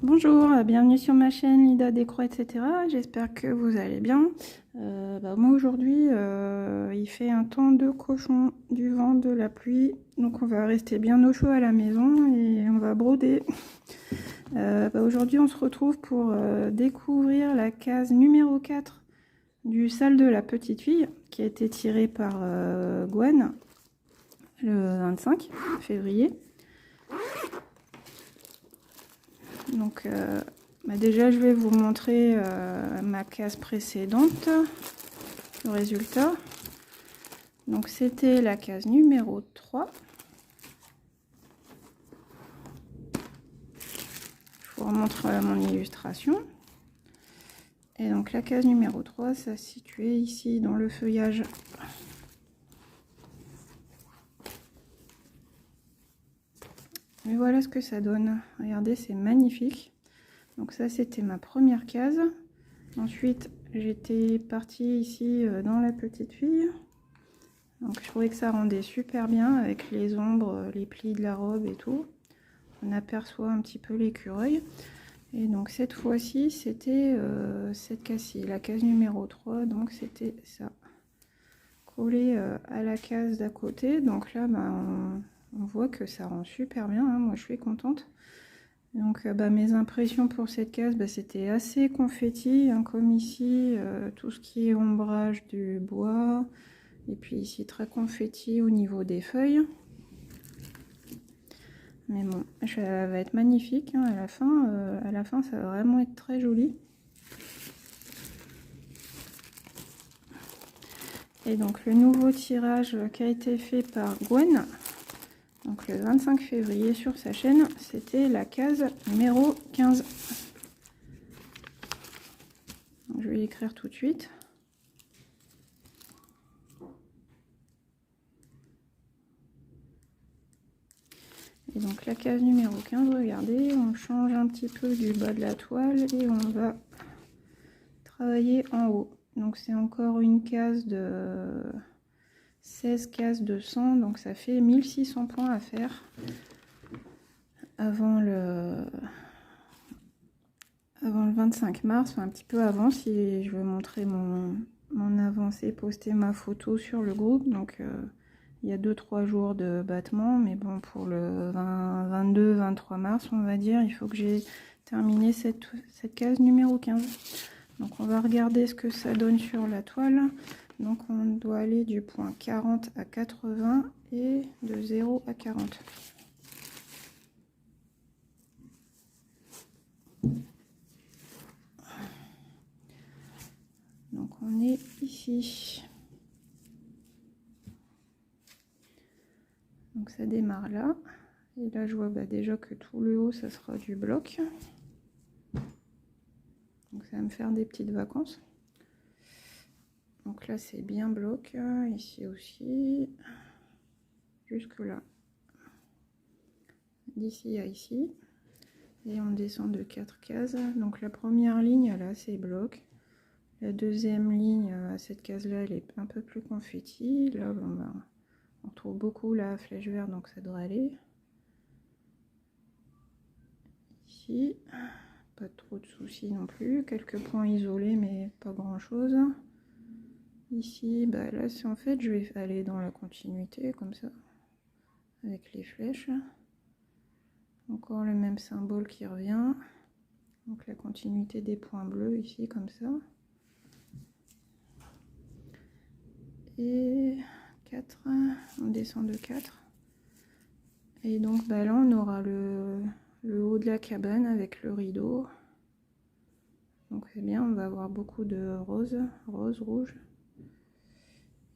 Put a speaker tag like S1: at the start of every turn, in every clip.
S1: Bonjour, bienvenue sur ma chaîne Lida Décro, etc. J'espère que vous allez bien. Moi aujourd'hui, il fait un temps de cochon, du vent, de la pluie. Donc on va rester bien au chaud à la maison et on va broder. Aujourd'hui on se retrouve pour découvrir la case numéro 4 du salle de la petite fille qui a été tirée par Gwen le 25 février. Donc déjà je vais vous montrer ma case précédente, le résultat. Donc c'était la case numéro 3. Je vous remontre mon illustration. Et donc la case numéro 3, ça se situait ici dans le feuillage. Et voilà ce que ça donne. Regardez, c'est magnifique. Donc ça c'était ma première case. Ensuite j'étais partie ici dans la petite fille. Donc je trouvais que ça rendait super bien avec les ombres, les plis de la robe et tout. On aperçoit un petit peu l'écureuil. Et donc cette fois-ci c'était cette case-ci, la case numéro 3. Donc c'était ça, collé à la case d'à côté. Donc là on voit que ça rend super bien, hein. Moi je suis contente. Donc mes impressions pour cette case, c'était assez confetti, hein, comme ici, tout ce qui est ombrage du bois. Et puis ici très confetti au niveau des feuilles. Mais bon, ça va être magnifique, hein, à la fin ça va vraiment être très joli. Et donc le nouveau tirage qui a été fait par Gwen, donc le 25 février sur sa chaîne, c'était la case numéro 15. Donc, je vais l'écrire tout de suite. Et donc la case numéro 15, regardez, on change un petit peu du bas de la toile et on va travailler en haut. Donc c'est encore une case de 16 cases de 100, donc ça fait 1600 points à faire avant le 25 mars, enfin un petit peu avant, si je veux montrer mon avancée, poster ma photo sur le groupe. Donc il y a 2-3 jours de battement, mais bon, pour le 22-23 mars on va dire, il faut que j'ai terminé cette case numéro 15. Donc on va regarder ce que ça donne sur la toile. Donc on doit aller du point 40 à 80 et de 0 à 40. Donc on est ici. Donc ça démarre là. Et là je vois déjà que tout le haut ça sera du bloc. Donc ça va me faire des petites vacances. Donc là c'est bien bloc, ici aussi, jusque là, d'ici à ici, et on descend de 4 cases. Donc la première ligne là c'est bloc, la deuxième ligne à cette case là elle est un peu plus confetti. Là on trouve beaucoup la flèche verte, donc ça devrait aller. Ici pas trop de soucis non plus, quelques points isolés mais pas grand chose. Ici là c'est en fait je vais aller dans la continuité comme ça avec les flèches. Encore le même symbole qui revient, donc la continuité des points bleus ici comme ça. Et 4, on descend de 4. Et donc là on aura le haut de la cabane avec le rideau. Donc c'est bien, on va avoir beaucoup de rose, rouge.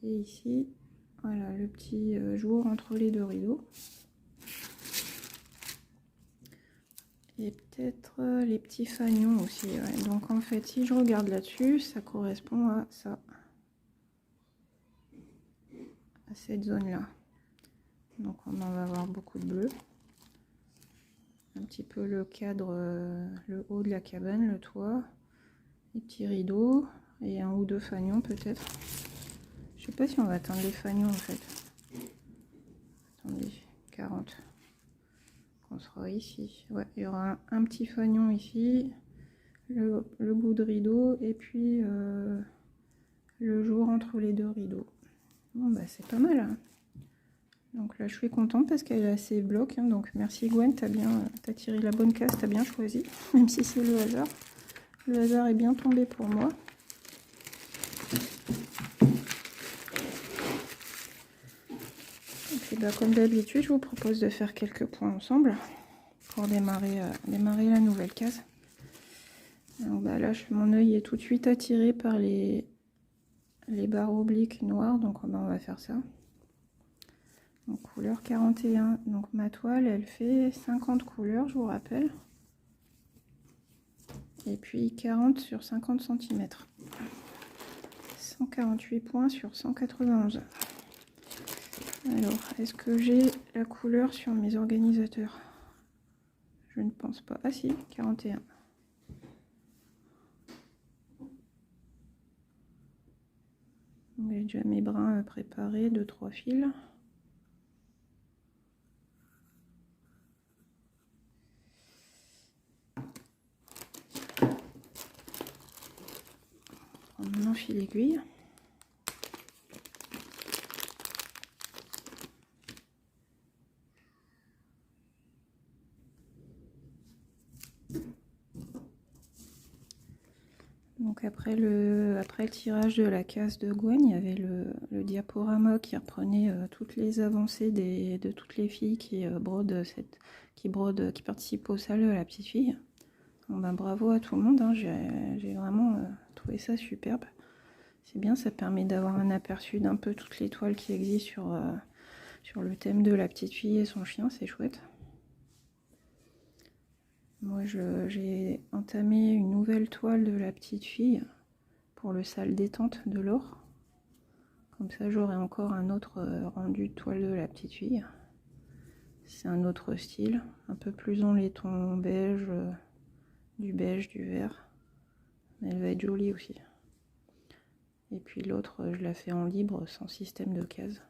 S1: Et ici, voilà le petit jour entre les deux rideaux. Et peut-être les petits fanions aussi. Ouais. Donc en fait, si je regarde là-dessus, ça correspond à ça. À cette zone-là. Donc on va avoir beaucoup de bleu. Un petit peu le cadre, le haut de la cabane, le toit. Les petits rideaux. Et un ou deux fanions peut-être. Je sais pas si on va atteindre les fanions en fait. Attendez, 40. sera ici. Ouais, il y aura un petit fanion ici, le bout de rideau, et puis le jour entre les deux rideaux. Bon, bah c'est pas mal, hein. Donc là, je suis contente parce qu'elle est assez bloc. Hein, donc merci Gwen, t'as tiré la bonne case, t'as bien choisi. Même si c'est le hasard. Le hasard est bien tombé pour moi. Et puis bah, comme d'habitude, je vous propose de faire quelques points ensemble pour démarrer la nouvelle case. Donc bah, là, mon œil est tout de suite attiré par les barres obliques noires. Donc on va faire ça. Donc, couleur 41. Donc ma toile, elle fait 50 couleurs, je vous rappelle. Et puis 40 sur 50 cm. 148 points sur 191. Alors, est-ce que j'ai la couleur sur mes organisateurs? Je ne pense pas. Ah si, 41. J'ai déjà mes brins préparés, 2-3 fils. Mon fil aiguille. Donc après le tirage de la case de Gwen, il y avait le diaporama qui reprenait toutes les avancées de toutes les filles qui participent aux salles de la petite fille. Bon, ben, bravo à tout le monde, hein. J'ai vraiment trouvé ça superbe. C'est bien, ça permet d'avoir un aperçu d'un peu toutes les toiles qui existent sur le thème de la petite fille et son chien, c'est chouette. Moi, j'ai entamé une nouvelle toile de la petite fille pour le salle détente de l'or. Comme ça, j'aurai encore un autre rendu de toile de la petite fille. C'est un autre style, un peu plus dans les tons beige, du vert. Mais elle va être jolie aussi. Et puis l'autre, je la fais en libre, sans système de case.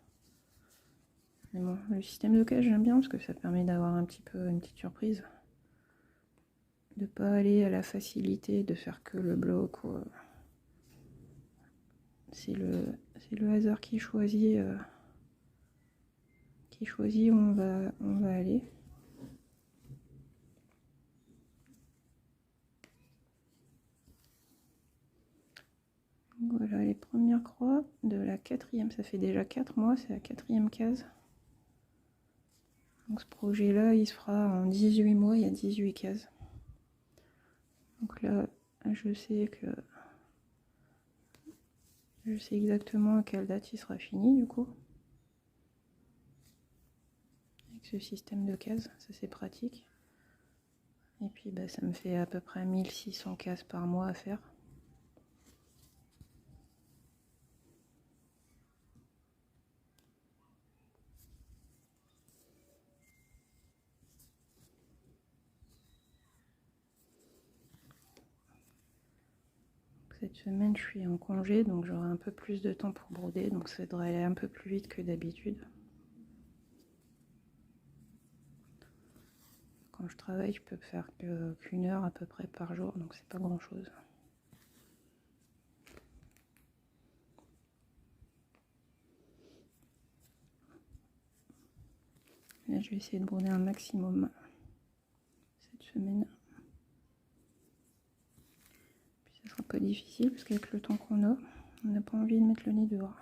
S1: Mais bon, le système de case, j'aime bien parce que ça permet d'avoir un petit peu une petite surprise. De pas aller à la facilité de faire que le bloc. C'est le hasard qui choisit où on va aller. Voilà les premières croix de la 4e. Ça fait déjà 4 mois, c'est la 4e case. Donc ce projet-là, il se fera en 18 mois, il y a 18 cases. Donc là, je sais exactement à quelle date il sera fini du coup. Avec ce système de cases, ça c'est pratique. Et puis bah, ça me fait à peu près 1600 cases par mois à faire. Cette semaine, je suis en congé, donc j'aurai un peu plus de temps pour broder, donc ça devrait aller un peu plus vite que d'habitude. Quand je travaille, je peux faire qu'une heure à peu près par jour, donc c'est pas grand-chose. Là, je vais essayer de broder un maximum cette semaine. Puis ça sera pas difficile, parce qu'avec le temps qu'on a, on n'a pas envie de mettre le nez dehors.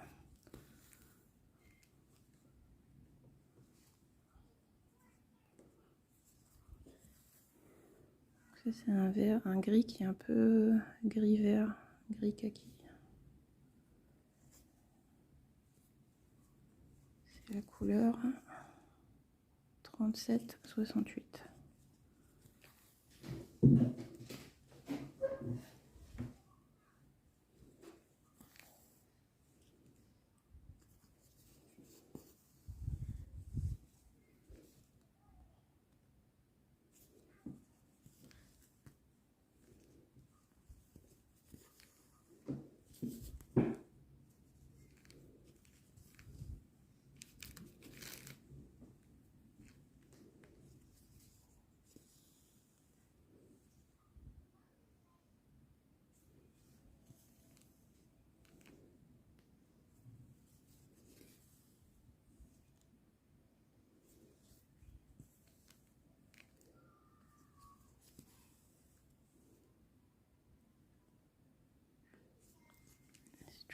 S1: Ça c'est un vert, un gris qui est un peu gris-vert, gris kaki. C'est la couleur 37-68.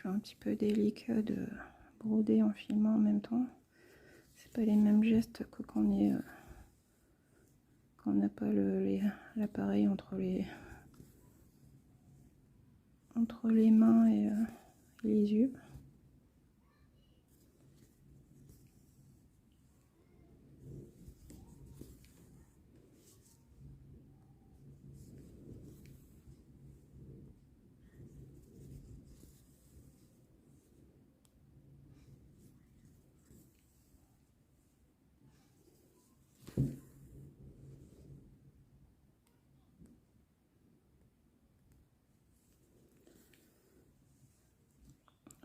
S1: c'est un petit peu délicat de broder en filmant en même temps. C'est pas les mêmes gestes que quand on est quand on n'a pas l'appareil entre les mains et les yeux.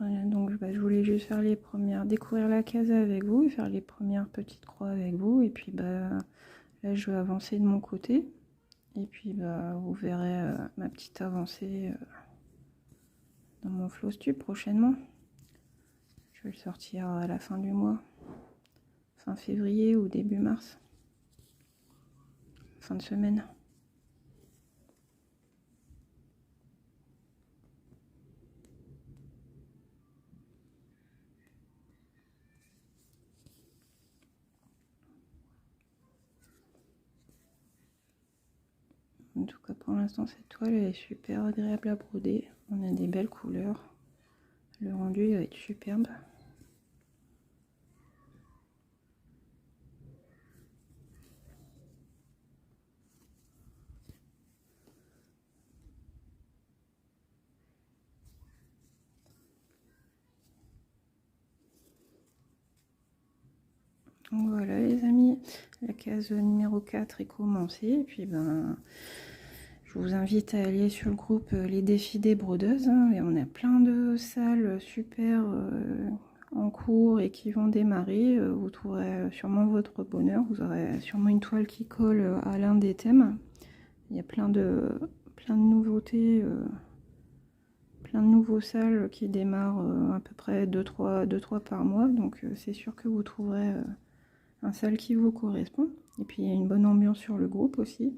S1: Voilà, donc je voulais juste faire les premières, découvrir la case avec vous et faire les premières petites croix avec vous. Et puis là je vais avancer de mon côté. Et puis vous verrez ma petite avancée dans mon Flowstube prochainement. Je vais le sortir à la fin du mois, fin février ou début mars, fin de semaine. En tout cas pour l'instant cette toile est super agréable à broder, on a des belles couleurs, le rendu va être superbe. Donc voilà les amis, la case numéro 4 est commencée, et puis je vous invite à aller sur le groupe Les Défis des Brodeuses, et on a plein de salles super en cours et qui vont démarrer. Vous trouverez sûrement votre bonheur, vous aurez sûrement une toile qui colle à l'un des thèmes. Il y a plein de nouveautés, plein de nouveaux salles qui démarrent à peu près 2-3 par mois, donc c'est sûr que vous trouverez un salle qui vous correspond. Et puis il y a une bonne ambiance sur le groupe aussi.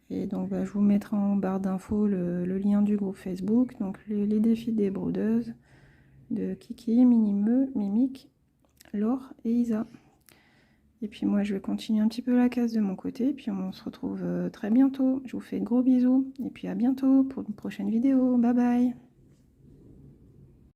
S1: Et donc je vous mettrai en barre d'infos le lien du groupe Facebook, donc les défis des brodeuses de Kiki, Minimeux, Mimique, Laure et Isa. Et puis moi je vais continuer un petit peu la case de mon côté, et puis on se retrouve très bientôt. Je vous fais de gros bisous, et puis à bientôt pour une prochaine vidéo. Bye bye.